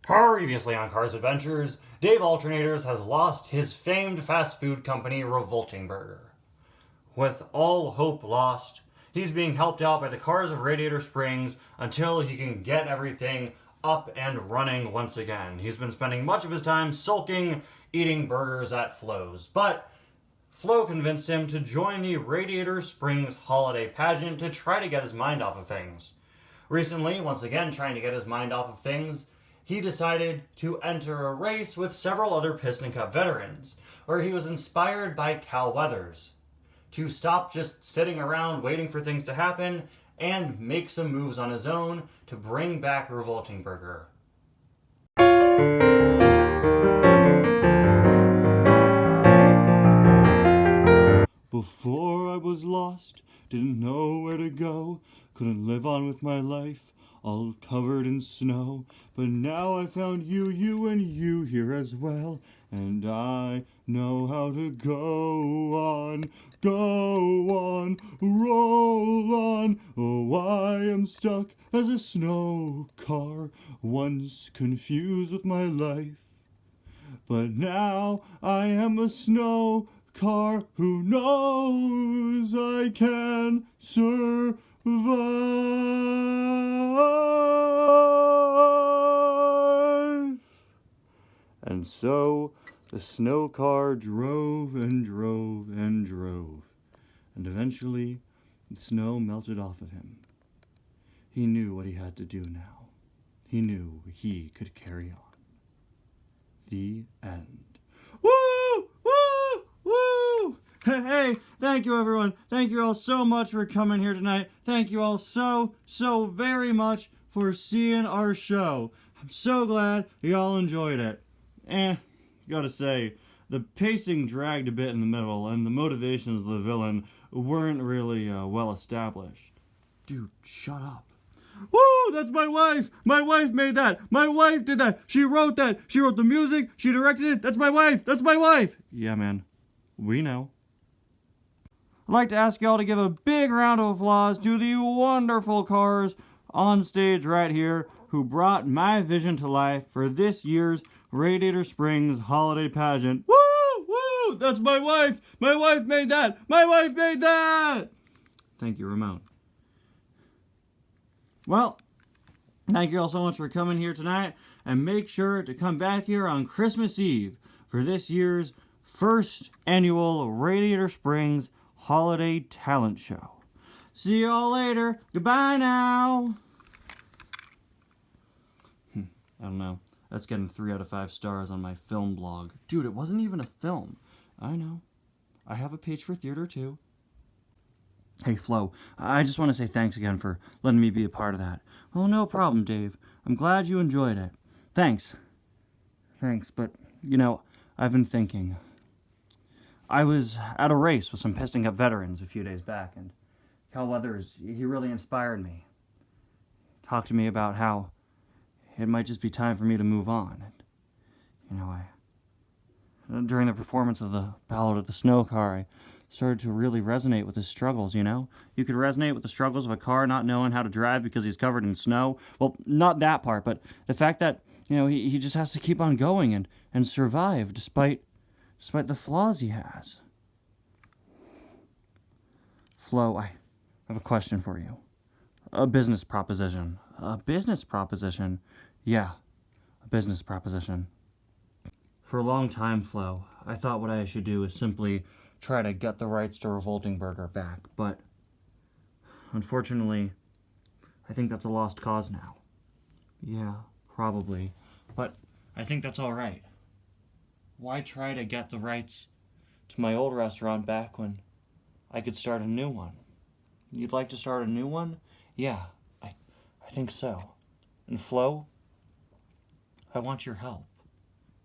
Previously on Cars Adventures, Dave Alternators has lost his famed fast food company, Revolting Burger. With all hope lost, he's being helped out by the cars of Radiator Springs until he can get everything up and running once again. He's been spending much of his time sulking, eating burgers at Flo's, but Flo convinced him to join the Radiator Springs holiday pageant to try to get his mind off of things. Recently, once again trying to get his mind off of things, he decided to enter a race with several other Piston Cup veterans, where he was inspired by Cal Weathers to stop just sitting around waiting for things to happen and make some moves on his own to bring back Revolting Burger. Before I was lost, didn't know where to go, couldn't live on with my life, all covered in snow. But now I found you and you here as well, and I know how to go on, roll on. Oh, I am stuck as a snow car, once confused with my life. But now I am a snow car who knows I can survive. And so the snow car drove and drove and drove, and eventually the snow melted off of him. He knew what he had to do now. He knew he could carry on. The end. Woo! Woo! Woo! Hey, thank you everyone. Thank you all so much for coming here tonight. Thank you all so very much for seeing our show. I'm so glad you all enjoyed it. Gotta say, the pacing dragged a bit in the middle, and the motivations of the villain weren't really well established. Dude, shut up. Woo! That's my wife! My wife made that! My wife did that! She wrote that! She wrote the music! She directed it! That's my wife! That's my wife! Yeah, man. We know. I'd like to ask y'all to give a big round of applause to the wonderful cars on stage right here who brought my vision to life for this year's Radiator Springs holiday pageant. Woo! Woo! That's my wife! My wife made that! My wife made that! Thank you, Ramon. Well, thank you all so much for coming here tonight, and make sure to come back here on Christmas Eve for this year's first annual Radiator Springs Holiday Talent Show. See you all later. Goodbye now. I don't know. That's getting 3 out of 5 stars on my film blog. Dude, it wasn't even a film. I know. I have a page for theater too. Hey, Flo, I just want to say thanks again for letting me be a part of that. Oh, no problem, Dave. I'm glad you enjoyed it. Thanks, but, I've been thinking. I was at a race with some Piston Cup veterans a few days back, and Cal Weathers, he really inspired me. Talked to me about how it might just be time for me to move on. And, during the performance of the Ballad of the Snow Car, I started to really resonate with his struggles, You could resonate with the struggles of a car not knowing how to drive because he's covered in snow. Well, not that part, but the fact that, he just has to keep on going and survive despite the flaws he has. Flo, I have a question for you. A business proposition. A business proposition? Yeah, a business proposition. For a long time, Flo, I thought what I should do is simply try to get the rights to Revolting Burger back, but unfortunately, I think that's a lost cause now. Yeah, probably, but I think that's all right. Why try to get the rights to my old restaurant back when I could start a new one? You'd like to start a new one? Yeah, I think so. And Flo, I want your help.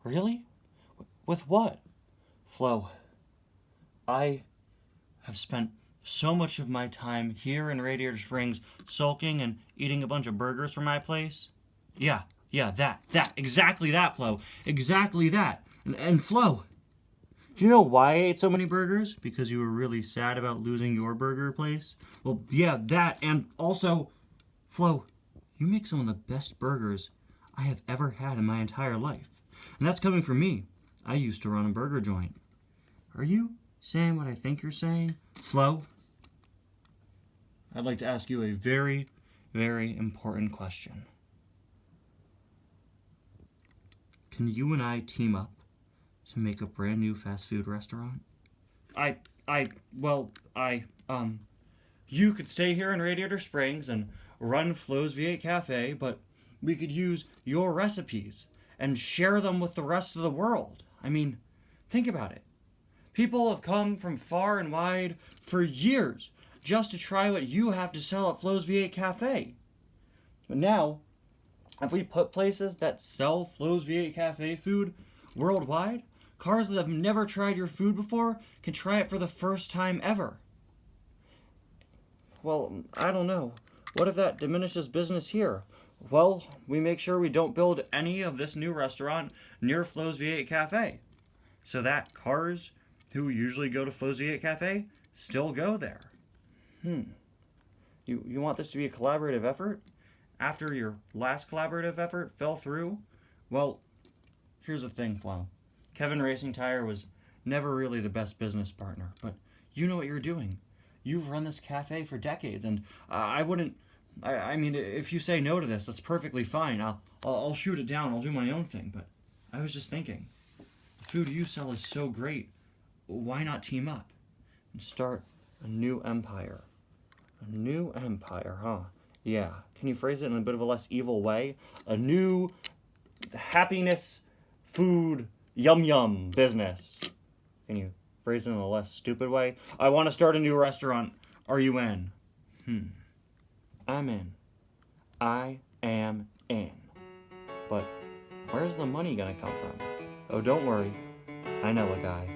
Really? With what? Flo, I have spent so much of my time here in Radiator Springs sulking and eating a bunch of burgers from my place. Yeah, exactly that, Flo. Exactly that. And Flo, do you know why I ate so many burgers? Because you were really sad about losing your burger place? Well, yeah, that, and also, Flo, you make some of the best burgers I have ever had in my entire life. And that's coming from me. I used to run a burger joint. Are you saying what I think you're saying, Flo? I'd like to ask you a very, very important question. Can you and I team up to make a brand new fast food restaurant? You could stay here in Radiator Springs and run Flo's V8 Cafe, but we could use your recipes and share them with the rest of the world. I mean, think about it. People have come from far and wide for years just to try what you have to sell at Flo's V8 Cafe. But now, if we put places that sell Flo's V8 Cafe food worldwide, cars that have never tried your food before can try it for the first time ever. Well, I don't know. What if that diminishes business here? Well, we make sure we don't build any of this new restaurant near Flo's V8 Cafe, so that cars who usually go to Flo's V8 Cafe still go there. You want this to be a collaborative effort? After your last collaborative effort fell through? Well, here's the thing, Flo. Kevin Racing Tire was never really the best business partner, but you know what you're doing. You've run this cafe for decades, and I mean, if you say no to this, that's perfectly fine. I'll shoot it down. I'll do my own thing. But I was just thinking, the food you sell is so great. Why not team up and start a new empire? A new empire, huh? Yeah. Can you phrase it in a bit of a less evil way? A new happiness food yum business. Can you phrase it in a less stupid way? I want to start a new restaurant. Are you in? I'm in. I am in. But where's the money gonna come from? Oh, don't worry. I know a guy.